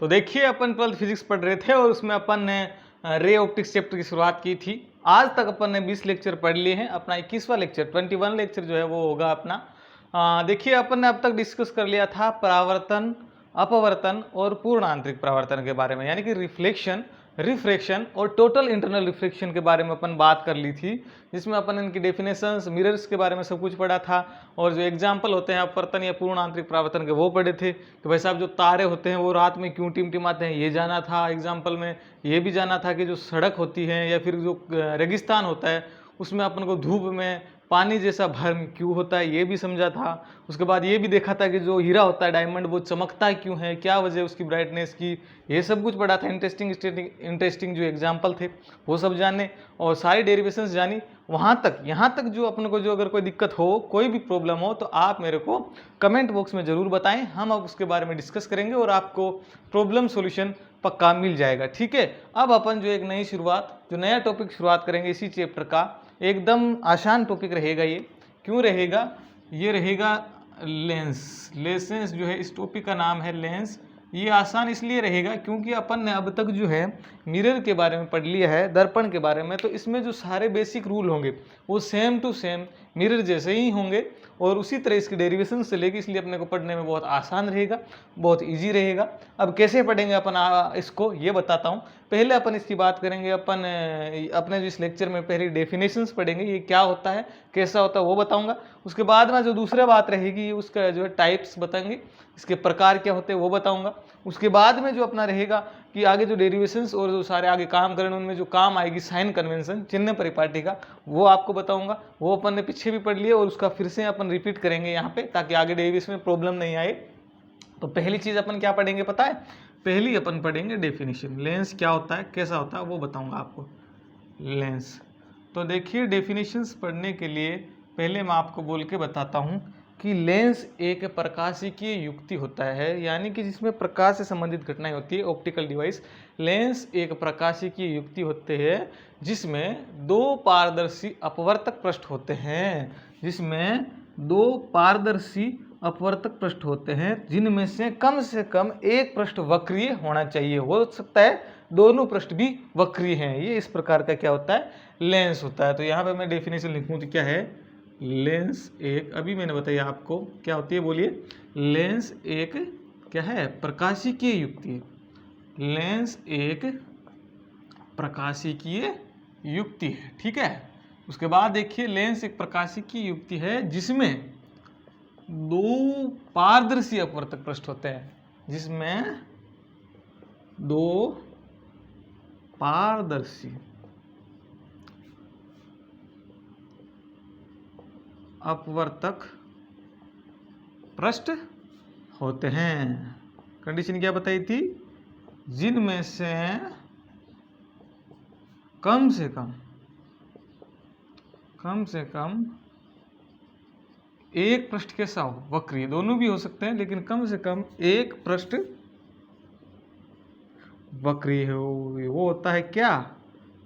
तो देखिए अपन 12th physics पढ़ रहे थे और उसमें अपन ने रे ऑप्टिक्स चैप्टर की शुरुआत की थी। आज तक अपन ने 20 लेक्चर पढ़ लिए हैं। अपना 21वां लेक्चर 21 लेक्चर जो है वो होगा अपना। देखिए अपन ने अब तक डिस्कस कर लिया था परावर्तन, अपवर्तन और पूर्ण आंतरिक परावर्तन के बारे में, यानी कि रिफ्लेक्शन, रिफ्रैक्शन और टोटल इंटरनल रिफ्लेक्शन के बारे में अपन बात कर ली थी, जिसमें अपन इनकी डेफिनेशंस, मिरर्स के बारे में सब कुछ पढ़ा था और जो एग्जाम्पल होते हैं अपवर्तन या पूर्ण आंतरिक परावर्तन के वो पढ़े थे कि भाई साहब जो तारे होते हैं वो रात में क्यों टिमटिमाते हैं, ये जाना था एग्जाम्पल में। ये भी जाना था कि जो सड़क होती है या फिर जो रेगिस्तान होता है उसमें अपन को धूप में पानी जैसा भर्म क्यों होता है, ये भी समझा था। उसके बाद ये भी देखा था कि जो हीरा होता है डायमंड वो चमकता क्यों है, क्या वजह उसकी ब्राइटनेस की, ये सब कुछ पढ़ा था। इंटरेस्टिंग जो एग्जाम्पल थे वो सब जाने और सारी डेरिवेशंस जानी। यहाँ तक जो अपन को जो अगर कोई दिक्कत हो, कोई भी प्रॉब्लम हो तो आप मेरे को कमेंट बॉक्स में ज़रूर बताएं, हम अब उसके बारे में डिस्कस करेंगे और आपको प्रॉब्लम सॉल्यूशन पक्का मिल जाएगा। ठीक है, अब अपन जो एक नई शुरुआत, जो नया टॉपिक शुरुआत करेंगे इसी चैप्टर का, एकदम आसान टॉपिक रहेगा ये। क्यों रहेगा? ये रहेगा लेंस। लेंस जो है इस टॉपिक का नाम है लेंस। ये आसान इसलिए रहेगा क्योंकि अपन ने अब तक जो है मिरर के बारे में पढ़ लिया है, दर्पण के बारे में, तो इसमें जो सारे बेसिक रूल होंगे वो सेम टू सेम मिरर जैसे ही होंगे और उसी तरह इसकी डेरिवेशन से लेके, इसलिए अपने को पढ़ने में बहुत आसान रहेगा, बहुत इजी रहेगा। अब कैसे पढ़ेंगे अपन इसको ये बताता हूँ। पहले अपन इसकी बात करेंगे, अपन अपने जो इस लेक्चर में पहले डेफिनेशंस पढ़ेंगे, ये क्या होता है, कैसा होता है वो बताऊंगा। उसके बाद में जो दूसरा बात रहेगी उसका जो है टाइप्स बताएंगे, इसके प्रकार क्या होते हैं वो बताऊंगा। उसके बाद में जो अपना रहेगा कि आगे जो डेरिवेशंस और जो सारे आगे काम करें उनमें जो काम आएगी साइन कन्वेंशन, चिन्ह परिपाटी का, वो आपको बताऊंगा। वो अपन ने पीछे भी पढ़ लिया और उसका फिर से अपन रिपीट करेंगे यहाँ पे, ताकि आगे डेरिवेशन में प्रॉब्लम नहीं आए। तो पहली चीज अपन क्या पढ़ेंगे पता है? पहली अपन पढ़ेंगे डेफिनेशन। लेंस क्या होता है, कैसा होता है वो बताऊंगा आपको। लेंस, तो देखिए डेफिनेशंस पढ़ने के लिए पहले मैं आपको बोल के बताता हूँ कि लेंस एक प्रकाशिकीय युक्ति होता है, यानी कि जिसमें प्रकाश से संबंधित घटनाएं होती है, ऑप्टिकल डिवाइस। लेंस एक प्रकाशिकीय युक्ति होते हैं जिसमें दो पारदर्शी अपवर्तक पृष्ठ होते हैं, जिसमें दो पारदर्शी अपवर्तक पृष्ठ होते हैं जिनमें से कम एक पृष्ठ वक्रीय होना चाहिए। हो सकता है दोनों पृष्ठ भी वक्रीय हैं। ये इस प्रकार का क्या होता है? लेंस होता है। तो यहाँ पे मैं डेफिनेशन लिखूँ तो क्या है? लेंस एक, अभी मैंने बताया आपको क्या होती है, बोलिए। लेंस एक क्या है? प्रकाशिकीय युक्ति है। लेंस एक प्रकाशिकीय युक्ति है, ठीक है। उसके बाद देखिए लेंस एक प्रकाशिकीय युक्ति है जिसमें दो पारदर्शी अपवर्तक पृष्ठ होते हैं, जिसमें दो पारदर्शी अपवर्तक पृष्ठ होते हैं। कंडीशन क्या बताई थी? जिनमें से कम से कम एक पृष्ठ कैसा हो? वक्रीय। दोनों भी हो सकते हैं लेकिन कम से कम एक पृष्ठ वक्रीय हो, वो होता है क्या?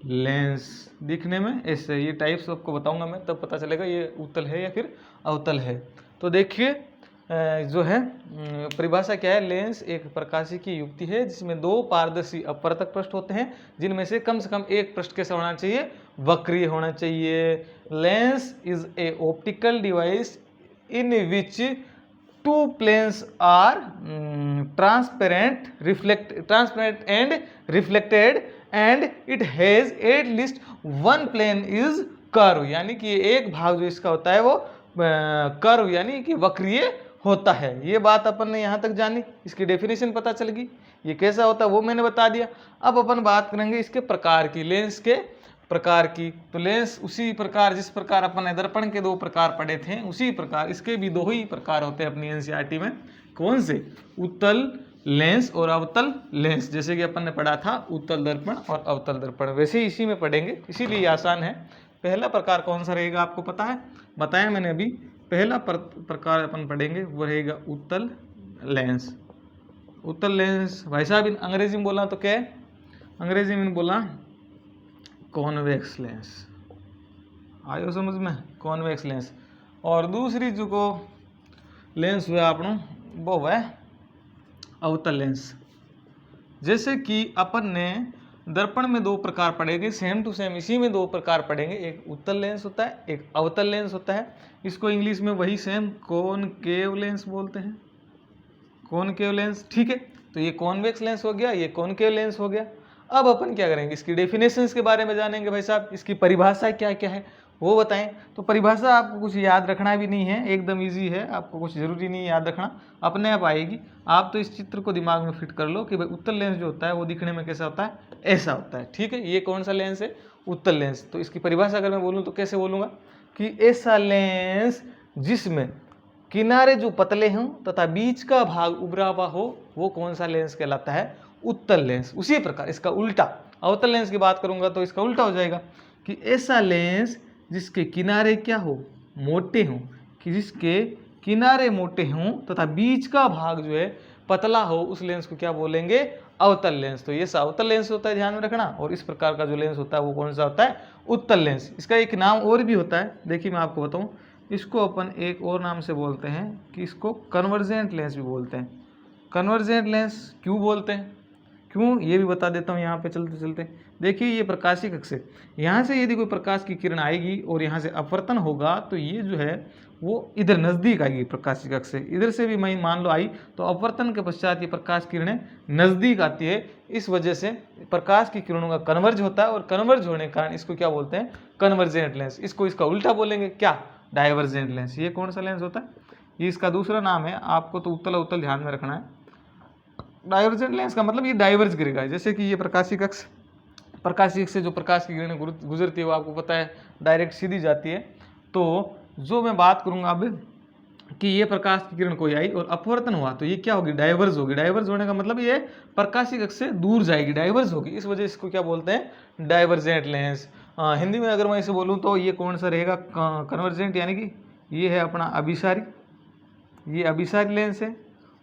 लेंस। दिखने में ऐसे, ये टाइप्स आपको बताऊंगा मैं, तब पता चलेगा ये उत्तल है या फिर अवतल है। तो देखिए जो है परिभाषा क्या है? लेंस एक प्रकाशिकीय युक्ति है जिसमें दो पारदर्शी अपवर्तक पृष्ठ होते हैं जिनमें से कम एक पृष्ठ कैसा होना चाहिए? वक्रीय होना चाहिए। Lens is a optical device in which two planes are transparent and reflected and it has at least one plane is curve, यानी कि एक भाग जो इसका होता है वो कर्व यानी कि वक्रीय होता है। ये बात अपन ने यहाँ तक जानी, इसकी डेफिनेशन पता चल गई। ये कैसा होता है वो मैंने बता दिया। अब अपन बात करेंगे इसके प्रकार की, लेंस के प्रकार की। तो लेंस उसी प्रकार जिस प्रकार अपन ने दर्पण के दो प्रकार पढ़े थे, उसी प्रकार इसके भी दो ही प्रकार होते हैं अपनी एनसीईआरटी में। कौन से? उत्तल लेंस और अवतल लेंस। जैसे कि अपन ने पढ़ा था उत्तल दर्पण और अवतल दर्पण, वैसे ही इसी में पढ़ेंगे, इसीलिए आसान है। पहला प्रकार कौन सा रहेगा आपको पता है? बताया मैंने अभी। पहला प्रकार अपन पढ़ेंगे वो रहेगा उत्तल लेंस। उत्तल लेंस भाई साहब इन अंग्रेजी में बोला तो क्या है? अंग्रेजी में बोला कॉन्वेक्स लेंस। आयो समझ में? Convex lens. और दूसरी जो को लेंस हुआ अपनों वो है अवतल लेंस। जैसे कि अपन ने दर्पण में दो प्रकार पढ़ेंगे, सेम टू सेम इसी में दो प्रकार पढ़ेंगे। एक उत्तल लेंस होता है, एक अवतल लेंस होता है। इसको इंग्लिश में वही सेम कॉनकेव लेंस बोलते हैं, कॉनकेव लेंस। ठीक है, तो ये कॉन्वेक्स लेंस हो गया, ये कॉनकेव लेंस हो गया। अब अपन क्या करेंगे, इसकी डेफिनेशंस के बारे में जानेंगे। भाई साहब, इसकी परिभाषा क्या क्या है वो बताएं। तो परिभाषा आपको कुछ याद रखना भी नहीं है, एकदम इजी है, आपको कुछ जरूरी नहीं है याद रखना, अपने आप आएगी। आप तो इस चित्र को दिमाग में फिट कर लो कि भाई उत्तल लेंस जो होता है वो दिखने में कैसा होता है, ऐसा होता है। ठीक है, ये कौन सा लेंस है, उत्तल लेंस। तो इसकी परिभाषा अगर मैं बोलूँ तो कैसे बोलूँगा कि ऐसा लेंस जिसमें किनारे जो पतले हों तथा बीच का भाग उभरा हुआ हो, वो कौन सा लेंस कहलाता है, उत्तल लेंस। उसी प्रकार इसका उल्टा अवतल लेंस की बात करूंगा तो इसका उल्टा हो जाएगा कि ऐसा लेंस जिसके किनारे क्या हो, मोटे हों, कि जिसके किनारे मोटे हों तथा बीच का भाग जो है पतला हो, उस लेंस को क्या बोलेंगे, अवतल लेंस। तो ये अवतल लेंस होता है, ध्यान में रखना। और इस प्रकार का जो लेंस होता है वो कौन सा होता है, उत्तल लेंस। इसका एक नाम और भी होता है, देखिए मैं आपको बताऊं, इसको अपन एक और नाम से बोलते हैं कि इसको कन्वर्जेंट लेंस भी बोलते हैं। कन्वर्जेंट लेंस क्यों बोलते हैं, क्यों, ये भी बता देता हूँ यहाँ पे चलते चलते। देखिए ये प्रकाशिक अक्ष है, यहाँ से यदि कोई प्रकाश की किरण आएगी और यहाँ से अपवर्तन होगा तो ये जो है वो इधर नज़दीक आएगी प्रकाशिक अक्ष से। इधर से भी मैं मान लो आई तो अपवर्तन के पश्चात ये प्रकाश किरणें नज़दीक आती है। इस वजह से प्रकाश की किरणों का कन्वर्ज होता है और कन्वर्ज होने के कारण इसको क्या बोलते हैं, कन्वर्जेंट लेंस। इसको इसका उल्टा बोलेंगे क्या, डाइवर्जेंट लेंस। ये कौन सा लेंस होता है, ये इसका दूसरा नाम है। आपको तो उत्तल उत्तल ध्यान में रखना है। डाइवर्जेंट लेंस का मतलब ये डाइवर्ज करेगा, जैसे कि ये प्रकाशिक अक्ष, प्रकाशिक अक्ष से जो प्रकाश की किरणें गुजरती है वो आपको पता है डायरेक्ट सीधी जाती है। तो जो मैं बात करूंगा अब कि ये प्रकाश की किरण कोई आई और अपवर्तन हुआ तो ये क्या होगी, डाइवर्ज होगी। डाइवर्ज होने का मतलब ये प्रकाशिक अक्ष से दूर जाएगी, डाइवर्ज होगी। इस वजह से इसको क्या बोलते हैं, डाइवर्जेंट लेंस। हिंदी में अगर मैं इसे बोलूँ तो ये कौन सा रहेगा, कन्वर्जेंट, यानी कि ये है अपना अभिसारी, ये अभिसारी लेंस है।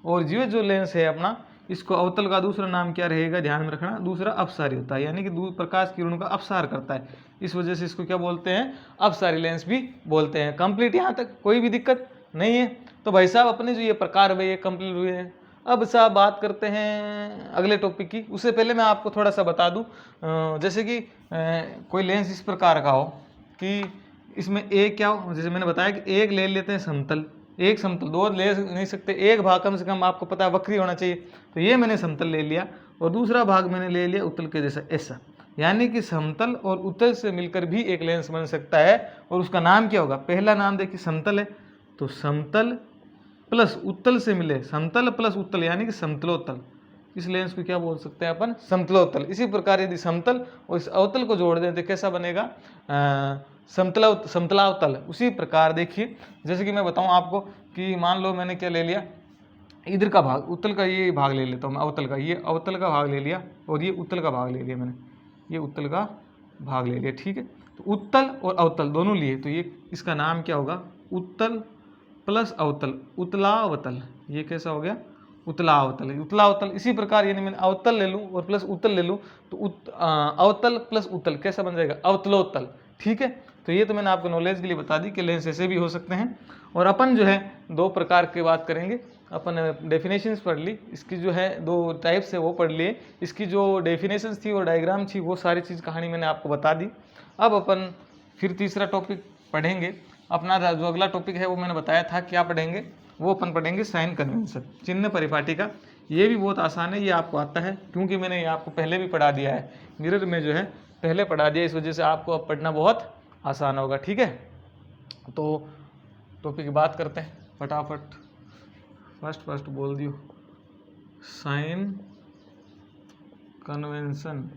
और ये जो लेंस है अपना, इसको अवतल का दूसरा नाम क्या रहेगा, ध्यान में रखना, दूसरा अपसारी होता है, यानी कि दूर प्रकाश किरणों का अपसार करता है। इस वजह से इसको क्या बोलते हैं, अपसारी लेंस भी बोलते हैं। कंप्लीट यहाँ तक कोई भी दिक्कत नहीं है। तो भाई साहब अपने जो ये प्रकार हुए ये कंप्लीट हुए हैं। अब साहब बात करते हैं अगले टॉपिक की। उससे पहले मैं आपको थोड़ा सा बता दूं, जैसे कि कोई लेंस इस प्रकार का हो कि इसमें एक क्या हो, जैसे मैंने बताया कि एक ले लेते हैं समतल, एक समतल, दो ले नहीं सकते, एक भाग कम से कम आपको पता है वक्री होना चाहिए। तो ये मैंने समतल ले लिया और दूसरा भाग मैंने ले लिया उत्तल के जैसा, ऐसा। यानी कि समतल और उत्तल से मिलकर भी एक लेंस बन सकता है और उसका नाम क्या होगा, पहला नाम देखिए समतल है, तो समतल प्लस उत्तल से मिले, समतल प्लस उत्तल यानी कि समतलोत्तल। इस लेंस को क्या बोल सकते हैं अपन, समतलोत्तल। इसी प्रकार यदि समतल और इस अवतल को जोड़ दें तो कैसा बनेगा, समतलावतल। उसी प्रकार देखिए, जैसे कि मैं बताऊं आपको कि मान लो मैंने क्या ले लिया, इधर का भाग, उत्तल का ये भाग ले लेता हूँ मैं, अवतल का, ये अवतल का भाग ले लिया और ये उत्तल का भाग ले लिया मैंने, ये उत्तल का भाग ले लिया। ठीक है, तो उत्तल और अवतल दोनों लिए, तो ये इसका नाम क्या होगा, उत्तल प्लस अवतल, उत्तलावतल। ये कैसा हो गया, उत्तलावतल, उत्तलावतल। इसी प्रकार यानी मैंने अवतल ले लूँ और प्लस उत्तल ले लूँ तो अवतल प्लस उत्तल कैसा बन जाएगा, अवतलोत्तल। ठीक है, तो ये तो मैंने आपको नॉलेज के लिए बता दी कि लेंस ऐसे भी हो सकते हैं। और अपन जो है दो प्रकार की बात करेंगे। अपन डेफिनेशंस पढ़ ली, इसकी जो है दो टाइप्स है वो पढ़ लिए, इसकी जो डेफिनेशंस थी और डायग्राम थी वो सारी चीज़ कहानी मैंने आपको बता दी। अब अपन फिर तीसरा टॉपिक पढ़ेंगे। अपना जो अगला टॉपिक है वो मैंने बताया था क्या पढ़ेंगे, वो अपन पढ़ेंगे साइन कन्वेंशन, चिन्ह परिपाटी का। ये भी बहुत आसान है, ये आपको आता है क्योंकि मैंने ये आपको पहले भी पढ़ा दिया है, मिरर में जो है पहले पढ़ा दिया, इस वजह से आपको अब पढ़ना बहुत आसान होगा। ठीक है, तो टॉपिक की बात करते हैं फटाफट। फर्स्ट बोल दियो, साइन कन्वेंशन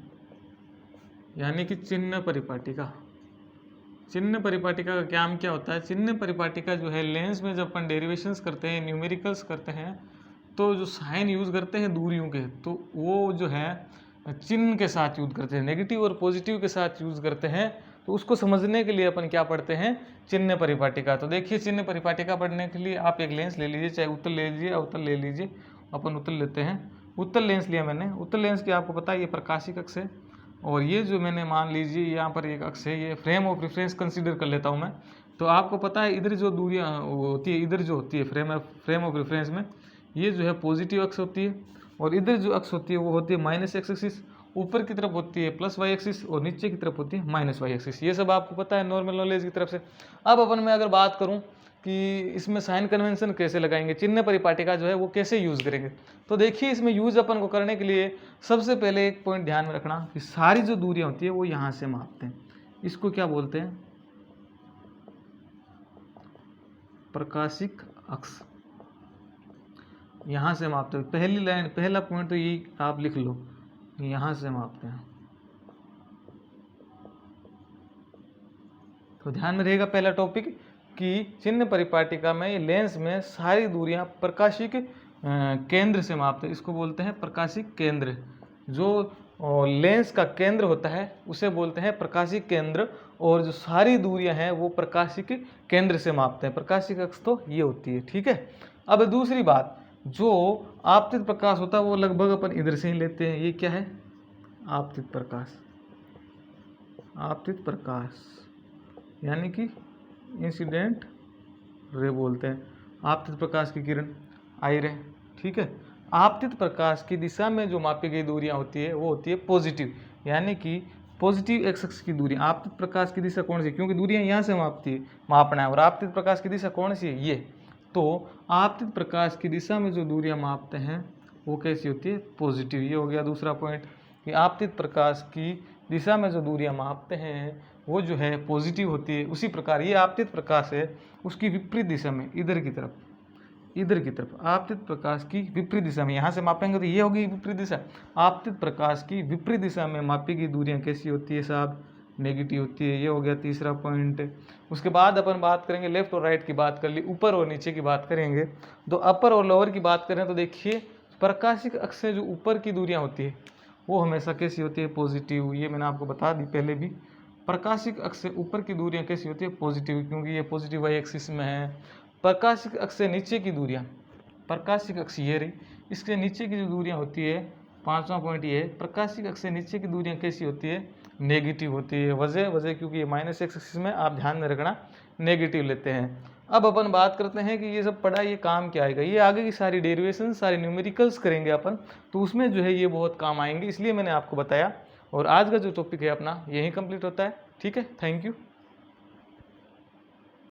यानी कि चिन्ह परिपाटिका। चिन्ह परिपाटिका का काम क्या होता है, चिन्ह परिपाटिका जो है लेंस में जब अपन डेरिवेशंस करते हैं, न्यूमेरिकल्स करते हैं, तो जो साइन यूज़ करते हैं दूरियों के, तो वो जो है चिन्ह के साथ यूज़ करते हैं, नेगेटिव और पॉजिटिव के साथ यूज़ करते हैं। तो उसको समझने के लिए अपन क्या पढ़ते हैं, चिन्ह परिपाटिका। तो देखिए चिन्ह परिपाटिका पढ़ने के लिए आप एक लेंस ले लीजिए, चाहे उत्तल ले लीजिए अवतल ले लीजिए। अपन उत्तल लेते हैं, उत्तल लेंस लिया मैंने। उत्तल लेंस की आपको पता है ये प्रकाशिक अक्ष है और ये जो मैंने मान लीजिए यहाँ पर एक अक्ष है, ये फ्रेम ऑफ रेफरेंस कंसीडर कर लेता हूँ मैं। तो आपको पता है इधर जो दूरियाँ होती है, इधर जो होती है फ्रेम ऑफ रेफरेंस में, ये जो है पॉजिटिव अक्ष होती है और इधर जो अक्ष होती है वो होती है माइनस एक्स एक्सिस, ऊपर की तरफ होती है प्लस वाई एक्सिस और नीचे की तरफ होती है माइनस वाई एक्सिस। ये सब आपको पता है नॉर्मल नॉलेज की तरफ से। अब अपन मैं अगर बात करूं कि इसमें साइन कन्वेंशन कैसे लगाएंगे, चिन्ह परिपाटिका जो है वो कैसे यूज करेंगे, तो देखिए इसमें यूज अपन को करने के लिए सबसे पहले एक पॉइंट ध्यान में रखना कि सारी जो दूरियां होती है वो यहाँ से मापते हैं। इसको क्या बोलते हैं, प्रकाशिक अक्ष। यहाँ से मापते हैं, पहली लाइन पहला पॉइंट तो यही आप लिख लो, यहाँ से मापते हैं। तो ध्यान में रहेगा पहला टॉपिक कि चिन्ह परिपाटिका में लेंस में सारी दूरियां प्रकाशिक केंद्र से मापते हैं। इसको बोलते हैं प्रकाशिक केंद्र। जो लेंस का केंद्र होता है उसे बोलते हैं प्रकाशिक केंद्र, और जो सारी दूरियां हैं वो प्रकाशिक केंद्र से मापते हैं। प्रकाशिक अक्ष तो ये होती है, ठीक है। अब दूसरी बात, जो आपतित प्रकाश होता है वो लगभग अपन इधर से ही लेते हैं। ये क्या है, आपतित प्रकाश। आपतित प्रकाश यानी कि इंसिडेंट रे बोलते हैं। आपतित प्रकाश की किरण आई रे, ठीक है। आपतित प्रकाश की दिशा में जो मापी गई दूरियां होती है वो होती है पॉजिटिव, यानी कि पॉजिटिव एक्स अक्ष की दूरी। आपतित प्रकाश की दिशा कौन सी, क्योंकि दूरियां यहाँ से मापना है, और आपतित प्रकाश की दिशा कौन सी है, ये। तो आपतित प्रकाश की दिशा में जो दूरियां मापते हैं वो कैसी होती है, पॉजिटिव। ये हो गया दूसरा पॉइंट कि आपतित प्रकाश की दिशा में जो दूरियां मापते हैं वो जो है पॉजिटिव होती है। उसी प्रकार ये आपतित प्रकाश है, उसकी विपरीत दिशा में इधर की तरफ आपतित प्रकाश की विपरीत दिशा में, यहाँ से मापेंगे तो ये होगी विपरीत दिशा। आपतित प्रकाश की विपरीत दिशा में मापी गई दूरियां कैसी होती है साहब, नेगेटिव होती है। ये हो गया तीसरा पॉइंट। उसके बाद अपन बात करेंगे लेफ्ट और राइट की बात कर ली, ऊपर और नीचे की बात करेंगे। तो अपर और लोअर की बात करें तो देखिए प्रकाशिक अक्ष से जो ऊपर की दूरियां होती है वो हमेशा कैसी होती है, पॉजिटिव। ये मैंने आपको बता दी पहले भी। प्रकाशिक अक्ष से ऊपर की दूरियां कैसी होती है, पॉजिटिव, क्योंकि ये पॉजिटिव वाई एक्सिस में है। प्रकाशिक अक्ष से नीचे की दूरियां, प्रकाशिक अक्ष ये रही, इसके नीचे की जो दूरियां होती है, पांचवा पॉइंट ये है, प्रकाशिक अक्ष से नीचे की दूरियां कैसी होती है, नेगेटिव होती है। वजह क्योंकि ये माइनस एक्स एक्सिस में आप ध्यान में रखना नेगेटिव लेते हैं। अब अपन बात करते हैं कि ये सब पढ़ा ये काम क्या आएगा। ये आगे की सारी डेरिवेशन, सारे न्यूमेरिकल्स करेंगे अपन, तो उसमें जो है ये बहुत काम आएंगे, इसलिए मैंने आपको बताया। और आज का जो टॉपिक है अपना यही कंप्लीट होता है, ठीक है। Thank you.